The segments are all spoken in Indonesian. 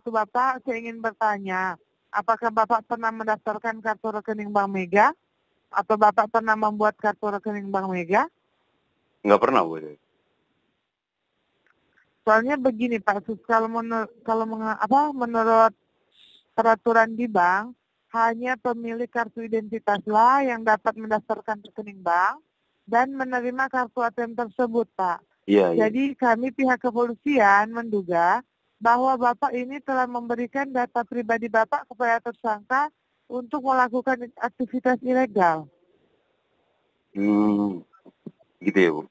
itu Bapak, saya ingin bertanya, apakah Bapak pernah mendaftarkan kartu rekening Bank Mega? Atau Bapak pernah membuat kartu rekening Bank Mega? Nggak pernah, Bu. Soalnya begini Pak, kalau menurut peraturan di bank, hanya pemilik kartu identitaslah yang dapat mendaftarkan rekening bank dan menerima kartu ATM tersebut, Pak. Iya. Jadi kami pihak kepolisian menduga bahwa Bapak ini telah memberikan data pribadi Bapak kepada tersangka untuk melakukan aktivitas ilegal. Gitu ya, Bu.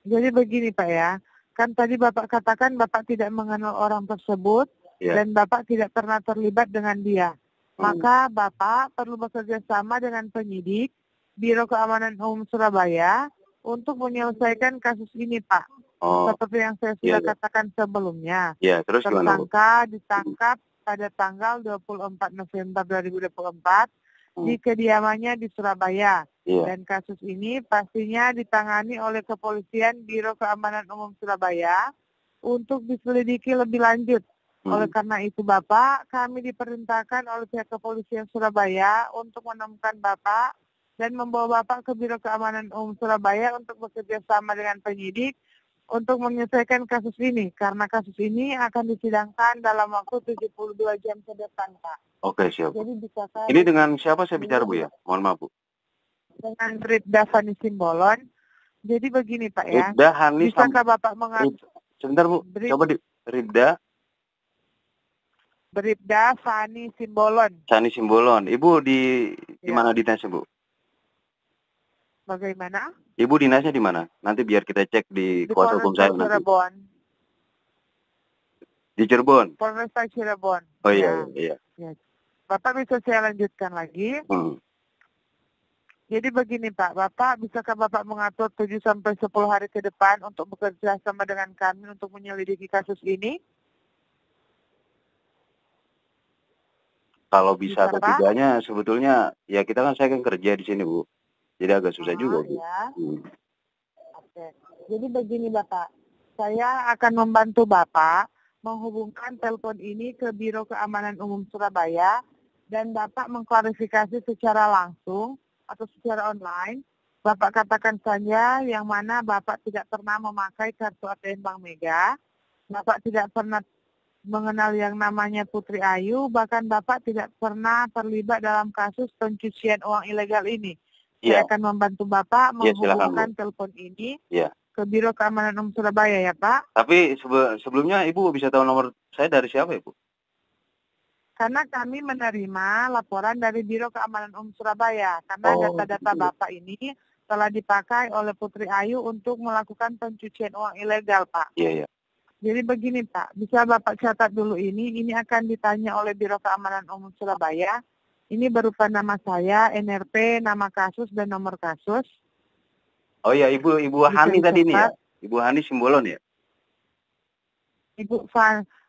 Jadi begini Pak ya, kan tadi Bapak katakan Bapak tidak mengenal orang tersebut dan Bapak tidak pernah terlibat dengan dia. Maka Bapak perlu bekerja sama dengan penyidik Biro Keamanan Umum Surabaya untuk menyelesaikan kasus ini, Pak. Seperti yang saya sudah katakan sebelumnya. Terus tersangka ditangkap pada tanggal 24 November 2024 di kediamannya di Surabaya. Dan kasus ini pastinya ditangani oleh Kepolisian Biro Keamanan Umum Surabaya untuk diselidiki lebih lanjut. Oleh karena itu Bapak, kami diperintahkan oleh pihak Kepolisian Surabaya untuk menemukan Bapak dan membawa Bapak ke Biro Keamanan Umum Surabaya untuk bekerja sama dengan penyidik untuk menyelesaikan kasus ini. Karena kasus ini akan disidangkan dalam waktu 72 jam ke depan, Pak. Oke, siap. Jadi bisakah ini dengan siapa saya bicara, Bu, ya? Mohon maaf, Bu. Dengan Bribda Fani Simbolon. Jadi begini Pak ya. Bribda Hani Bisakah Bapak mengatur? Sebentar, Bu. Coba Bribda Fani Simbolon. Fani Simbolon. Ibu di mana dinasnya, Bu? Bagaimana? Ibu dinasnya di mana? Nanti biar kita cek di kuasa hukum saya nanti. Cirebon. Di Cirebon? Polresta Cirebon. Oh iya. Bapak bisa saya lanjutkan lagi? Jadi begini Pak, Bapak bisakah Bapak mengatur 7-10 hari ke depan untuk bekerja sama dengan kami untuk menyelidiki kasus ini? Kalau bisa ketiganya sebetulnya ya kita kan saya kan kerja di sini, Bu. Jadi agak susah juga, Bu. Oke. Jadi begini Bapak, saya akan membantu Bapak menghubungkan telepon ini ke Biro Keamanan Umum Surabaya dan Bapak mengklarifikasi secara langsung atau secara online. Bapak katakan saja yang mana Bapak tidak pernah memakai kartu ATM Bank Mega, Bapak tidak pernah mengenal yang namanya Putri Ayu, bahkan Bapak tidak pernah terlibat dalam kasus pencucian uang ilegal ini. Saya akan membantu Bapak menghubungkan telepon ini ke Biro Keamanan Umum Surabaya ya Pak. Tapi sebelumnya Ibu bisa tahu nomor saya dari siapa, Ibu? Karena kami menerima laporan dari Biro Keamanan Umum Surabaya. Karena data-data Bapak ini telah dipakai oleh Putri Ayu untuk melakukan pencucian uang ilegal, Pak. Iya. Jadi begini, Pak. Bisa Bapak catat dulu ini. Ini akan ditanya oleh Biro Keamanan Umum Surabaya. Ini berupa nama saya, NRP, nama kasus, dan nomor kasus. Oh iya, Ibu Hani tadi ini ya? Ibu Hani Simbolon ya?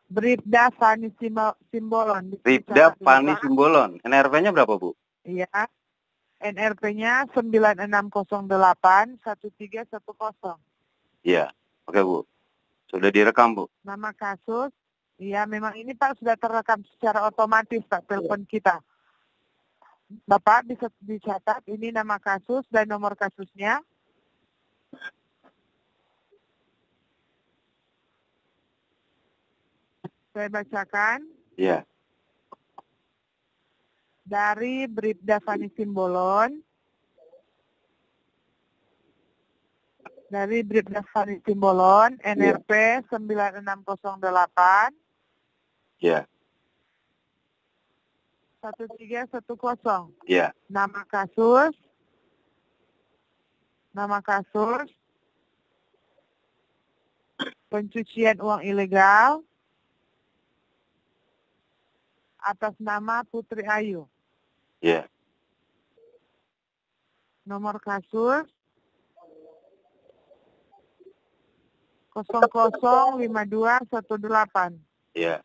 Bribda Fani Simbolon. Bribda Fani Simbolon. NRP-nya berapa, Bu? Iya. NRP-nya 96081310. Iya. Oke, Bu. Sudah direkam, Bu. Nama kasus. Iya, memang ini Pak sudah terekam secara otomatis Pak telepon kita. Bapak bisa dicatat ini nama kasus dan nomor kasusnya. Saya bacakan. Iya. Dari Bribda Fani Simbolon. Dari Bribda Fani Simbolon, NRP 9608. Iya. 1310. Iya. Nama kasus. Pencucian uang ilegal. Atas nama Putri Ayu. Iya. Nomor kasus 005218. Iya.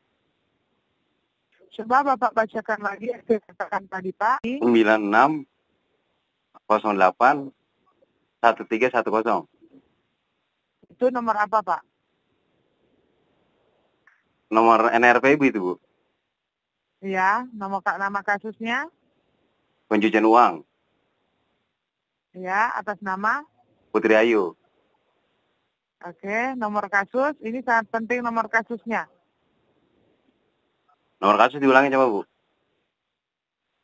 Coba Bapak bacakan lagi yang saya katakan tadi Pak. 96081310. Itu nomor apa Pak? Nomor NRP Ibu itu, Bu. Ya, nama kasusnya? Pencucian uang. Ya, atas nama? Putri Ayu. Oke, nomor kasus. Ini sangat penting nomor kasusnya. Nomor kasus diulangi coba, Bu.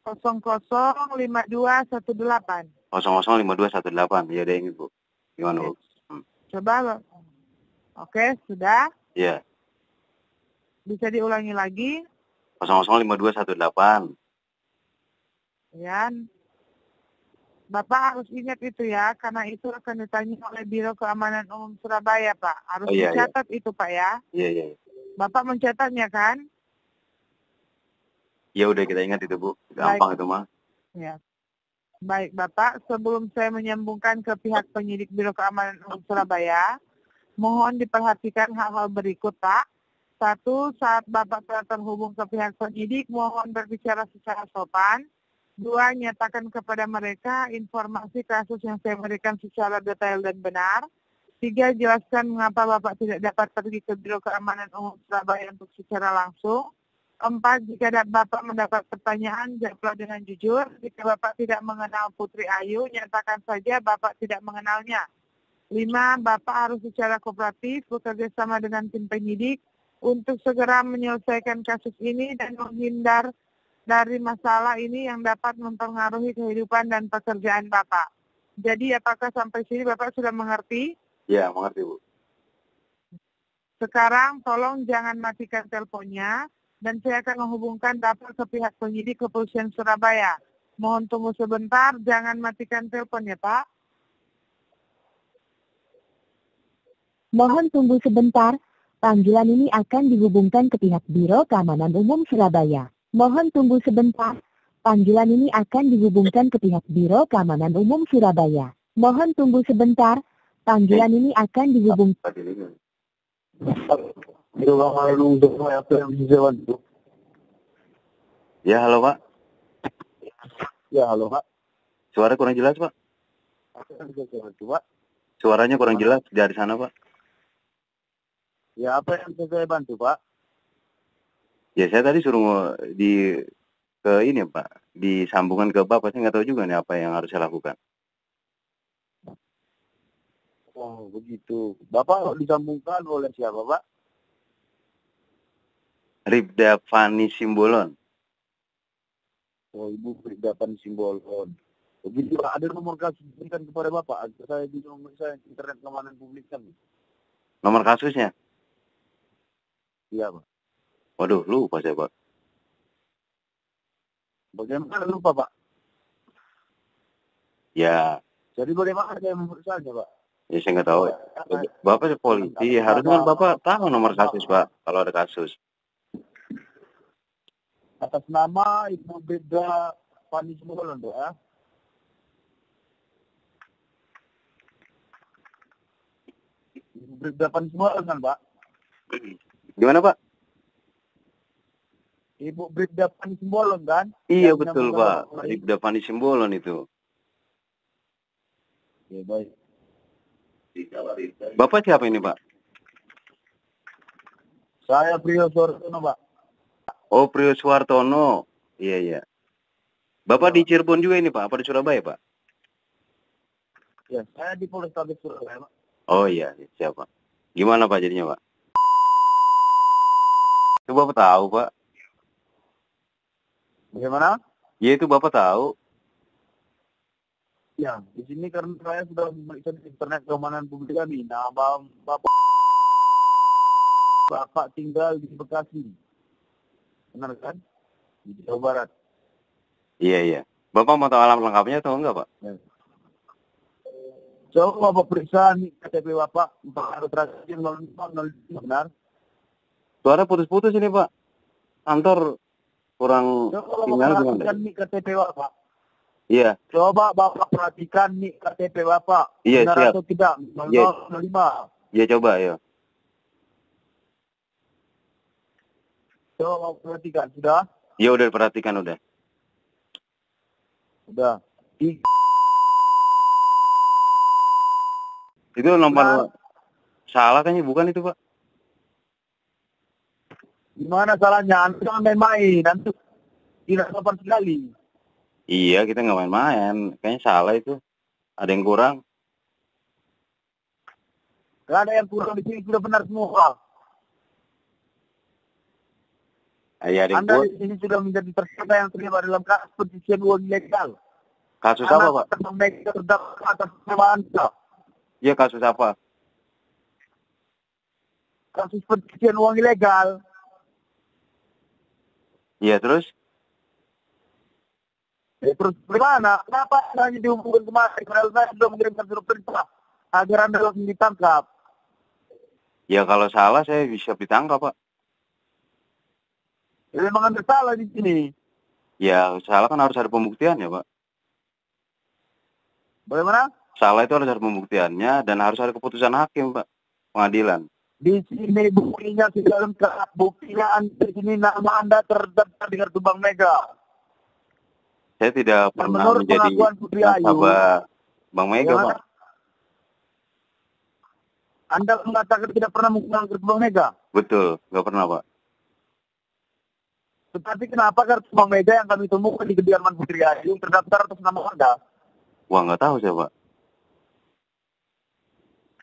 005218. 005218. Ya deh ini, Bu. Gimana, Bu? Coba lo. Oke, sudah. Iya. Bisa diulangi lagi. 005218. Ya. Bapak harus ingat itu ya, karena itu akan ditanya oleh Biro Keamanan Umum Surabaya, Pak. Harus Oh, iya, dicatat itu, Pak ya. Iya, iya. Bapak mencatatnya kan? Ya udah kita ingat itu, Bu. Gampang itu mah. Ya. Baik, Bapak. Sebelum saya menyambungkan ke pihak penyidik Biro Keamanan Umum Surabaya, mohon diperhatikan hal-hal berikut, Pak. Satu, saat Bapak telah terhubung ke pihak penyidik, mohon berbicara secara sopan. Dua, nyatakan kepada mereka informasi kasus yang saya berikan secara detail dan benar. Tiga, jelaskan mengapa Bapak tidak dapat pergi ke Biro Keamanan Umum Surabaya untuk secara langsung. Empat, jika Bapak mendapat pertanyaan, jawablah dengan jujur. Jika Bapak tidak mengenal Putri Ayu, nyatakan saja Bapak tidak mengenalnya. 5, Bapak harus secara kooperatif bekerja sama dengan tim penyidik untuk segera menyelesaikan kasus ini dan menghindar dari masalah ini yang dapat mempengaruhi kehidupan dan pekerjaan Bapak. Jadi apakah sampai sini Bapak sudah mengerti? Ya, mengerti, Bu. Sekarang tolong jangan matikan teleponnya dan saya akan menghubungkan Bapak ke pihak penyidik Kepolisian Surabaya. Mohon tunggu sebentar, jangan matikan telepon ya Pak. Mohon tunggu sebentar, panggilan ini akan dihubungkan ke pihak Biro Keamanan Umum Surabaya. Mohon tunggu sebentar, panggilan ini akan dihubungkan ke pihak Biro Keamanan Umum Surabaya. Mohon tunggu sebentar, panggilan ini akan dihubungkan. Ya, halo, Pak. Ya, halo, Pak. Suara kurang jelas, Pak. Suaranya kurang jelas dari sana, Pak. Ya, apa yang bisa saya bantu, Pak? Ya, saya tadi suruh ke ini, Pak. Disambungkan ke Bapak. Saya nggak tahu juga nih apa yang harus saya lakukan. Oh, begitu. Bapak disambungkan oleh siapa, Pak? Ribda Fani Simbolon. Oh, Ibu Dapan Simbolon. Begitu, Pak. Ada nomor kasus berikan kepada Bapak. Saya di nomor saya internet keamanan publik kan. Nomor kasusnya? Iya, Pak. Waduh, lupa saya, Pak. Bagaimana lupa, Pak? Ya, Jadi bagaimana saya memeriksanya, Pak? ya saya nggak tahu. Bapak polisi, harusnya kan Bapak tahu nomor kasus, Pak, kalau ada kasus. Atas nama Ibu Ribda Fani Simbolon, Pak, ya? Ibu Ribda Fani Simbolon kan, Pak? Gimana, Pak? Ibu Bribda Fani Simbolon kan? Iya, Yang betul, Pak. Ribda Fani Simbolon itu. Ya, baik. Bapak siapa ini, Pak? Saya Priyo Sortono, Pak. Oh, Priyo Suwartono. Iya, iya. Bapak di Cirebon juga ini, Pak? Apa di Surabaya, Pak? Ya, saya di Polrestabes Surabaya, Pak. Oh iya, siapa? Gimana, Pak, jadinya, Pak? Itu Bapak tahu, Pak? Bagaimana? Ya, itu Bapak tahu. Ya, di sini karena saya sudah memeriksa di internet keamanan publik kami. Nah, Bapak tinggal di Bekasi. Benar kan? Di Jawa Barat. Iya, iya. Bapak mau tahu alamat lengkapnya atau enggak, Pak? Ya. Coba Bapak periksa nih KTP Bapak. Bapak terakhir 05 benar. Suara putus-putus ini, Pak. Kantor kurang Coba sinyal Bapak gimana? perhatikan nih KTP Bapak. Iya. Coba Bapak perhatikan nih KTP Bapak. Iya, Benar siap. atau tidak? 0005. Iya, coba, ya. Coba Bapak perhatikan. Sudah? Iya, udah perhatikan, udah. Sudah. Itu nomor salah kan, bukan itu, Pak? Gimana salahnya? Anda jangan main-main. Anda tidak sopan sekali. Iya, kita nggak main-main. Kayaknya salah itu. Ada yang kurang. Gak ada yang kurang di sini, sudah benar semua. Iya, ada yang Anda kurang. di sini sudah menjadi tersangka yang terlibat dalam kasus pencucian uang ilegal. Kasus apa, Pak? Bang Mega terdakwa atas nama Anda. Iya, kasus apa? Kasus pencucian uang ilegal. Iya, terus? Terus bagaimana? Kenapa Anda hanya dihubungkan kemarin? Padahal saya sudah mengirimkan surat perintah agar Anda langsung ditangkap. Ya, kalau salah saya bisa ditangkap, Pak. Ya, memang Anda salah di sini. Ya, salah kan harus ada pembuktian ya, Pak. Bagaimana? Salah itu harus ada pembuktiannya dan harus ada keputusan hakim, Pak. Pengadilan. Di sini buktinya sudah lengkap. Buktinya Anda di sini nama Anda terdaftar di kartu Bank Mega. Saya tidak Dan pernah menurut menjadi pengakuan Putri Ayu, nasabah Bank Mega, bagaimana? Pak. Anda mengatakan tidak pernah menggunakan kartu Bank Mega. Betul, nggak pernah, Pak. Tetapi kenapa kartu Bank Mega yang kami temukan di kediaman Putri Ayu terdaftar atas nama Anda? Wah, nggak tahu saya, Pak.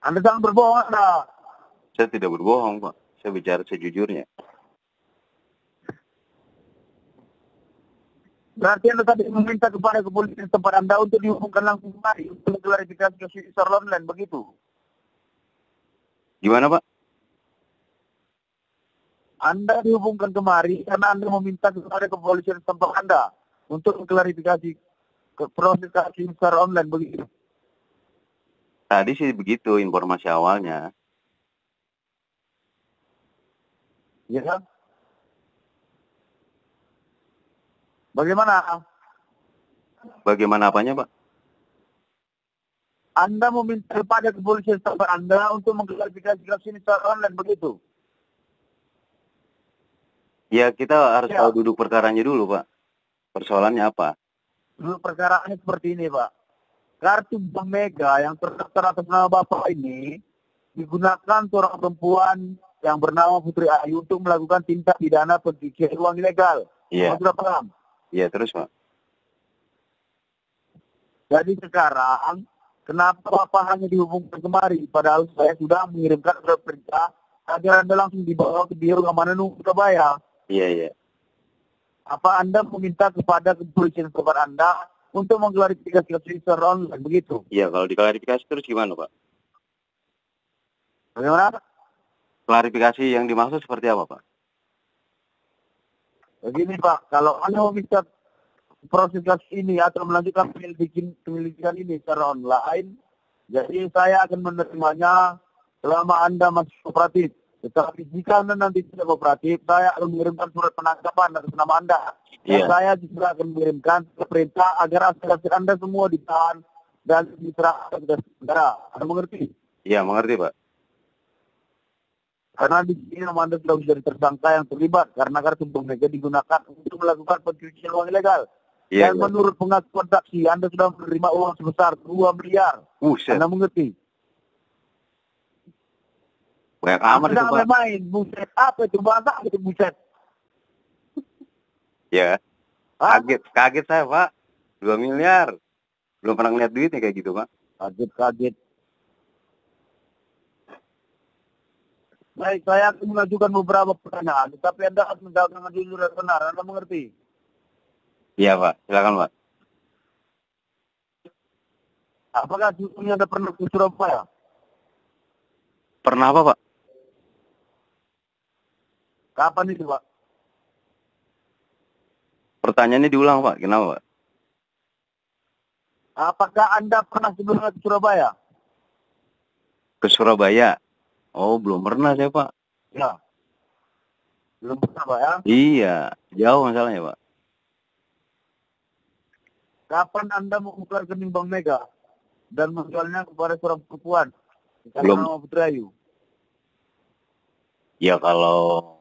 Anda jangan berbohong, Anda. Saya tidak berbohong, Pak. Saya bicara sejujurnya. Berarti Anda tadi meminta kepada kepolisian tempat Anda untuk dihubungkan langsung kemari untuk mengklarifikasi kasus secara online, begitu? Gimana, Pak? Anda dihubungkan kemari karena Anda meminta kepada kepolisian tempat Anda untuk mengklarifikasi proses kasus secara online, begitu? Tadi sih begitu informasi awalnya. Ya kan? Bagaimana? Bagaimana apanya, Pak? Anda meminta kepada kepolisian tempat Anda untuk mengklarifikasi kasus ini secara online, begitu? Ya, kita harus Ya. tahu duduk perkaranya dulu, Pak. Persoalannya apa? Dulu perkaranya seperti ini, Pak. Kartu Bank Mega yang terdaftar atas nama Bapak ini digunakan seorang perempuan yang bernama Putri Ayu untuk melakukan tindak pidana pencucian uang ilegal. Iya. Kamu sudah paham? Iya, terus, Pak. Jadi sekarang, kenapa Bapak hanya dihubungkan kemari? Padahal saya sudah mengirimkan surat perintah agar Anda langsung dibawa ke Biro Keamanan Umum Surabaya. Iya, iya. Apa Anda meminta kepada kepolisian tempat Anda untuk mengklarifikasi kasus secara online, begitu? Iya, kalau diklarifikasi terus gimana, Pak? Bagaimana? Klarifikasi yang dimaksud seperti apa, Pak? Begini Pak, kalau Anda meminta proses kasus ini atau melanjutkan penyelidikan ini secara online, jadi saya akan menerimanya selama Anda masih kooperatif. Tetapi jika Anda nanti tidak kooperatif, saya akan mengirimkan surat penangkapan atas nama Anda. Dan Iya. saya juga akan mengirimkan perintah agar aset-aset Anda semua ditahan dan diserahkan ke saudara. Anda mengerti? Iya, mengerti, Pak. Karena di sini nama Anda sudah menjadi tersangka yang terlibat karena kartu Bank Mega digunakan untuk melakukan pencucian uang ilegal. Iya, Dan iya. menurut pengakuan saksi, Anda sudah menerima uang sebesar 2 miliar. Buset. Anda mengerti? Banyak amat Anda itu, jangan Pak. main-main. Buset apa itu? Bahasa apa itu buset? Ya, Hah? kaget saya, Pak. 2 miliar. Belum pernah ngeliat duitnya kayak gitu, Pak. Kaget-kaget. Baik, saya akan mengajukan beberapa pertanyaan, tapi Anda harus menjawabnya jujur dan benar. Anda mengerti? Iya, Pak. Silakan, Pak. Apakah sebelumnya Anda pernah ke Surabaya? Pernah apa, Pak? Kapan itu, Pak? Pertanyaannya diulang, Pak. Kenapa, Pak? Apakah Anda pernah sebelumnya ke Surabaya? Ke Surabaya? Oh, belum pernah saya, Pak. Ya. Belum pernah, Pak ya? Iya, jauh masalahnya, Pak. Kapan Anda membuka rekening Bank Mega dan menjualnya kepada seorang perempuan? Belum. Nama Putri Ayu. Ya, kalau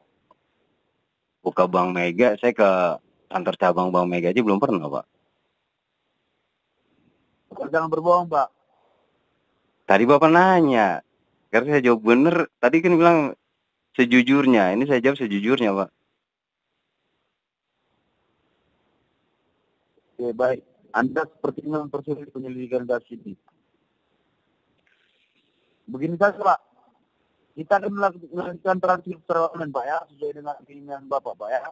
buka Bank Mega, saya ke kantor cabang Bank Mega aja belum pernah, Pak. Jangan berbohong, Pak. Tadi Bapak nanya. Karena saya jawab bener. Tadi kan bilang sejujurnya. Ini saya jawab sejujurnya, Pak. Oke, baik. Anda sepertinya mempersulit penyelidikan kasus ini. Begini saja, Pak. Kita akan melakukan transfer secara online, Pak, ya, sesuai dengan keinginan Bapak, Pak, ya.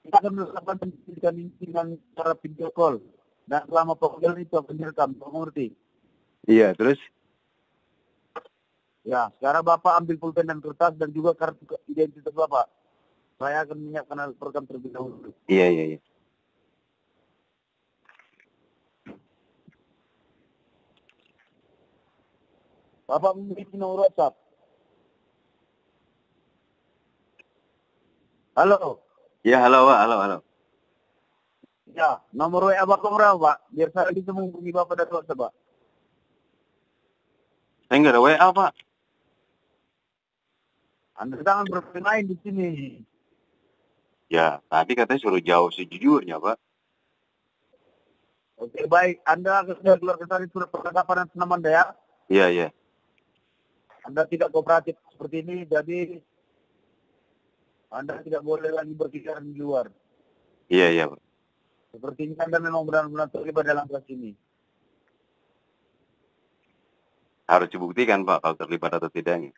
Kita akan melakukan penyelidikan ini dengan cara video call. Dan selama panggilan itu akan direkam, Bapak mengerti? Iya, terus? Ya, sekarang Bapak ambil pulpen dan kertas dan juga kartu identitas Bapak. Saya akan menyiapkan alat program terlebih dahulu. Iya, iya, iya. Bapak memiliki nomor WhatsApp. Halo. Ya, halo, Pak. Halo, halo. Ya, nomor WA Bapak berapa, Pak? Biar saya bisa menghubungi Bapak dari WhatsApp, Pak. Saya nggak ada WA, Pak. Anda jangan bermain di sini. Ya, tadi katanya suruh jawab sejujurnya, Pak. Oke, baik. Anda sudah keluarkan tadi surat percakapan atas nama Anda, ya? Iya, iya. Anda tidak kooperatif seperti ini, jadi Anda tidak boleh lagi berbicara di luar. Iya, iya, Pak. Sepertinya Anda memang benar-benar terlibat dalam kasus ini. Harus dibuktikan, Pak, kalau terlibat atau tidaknya.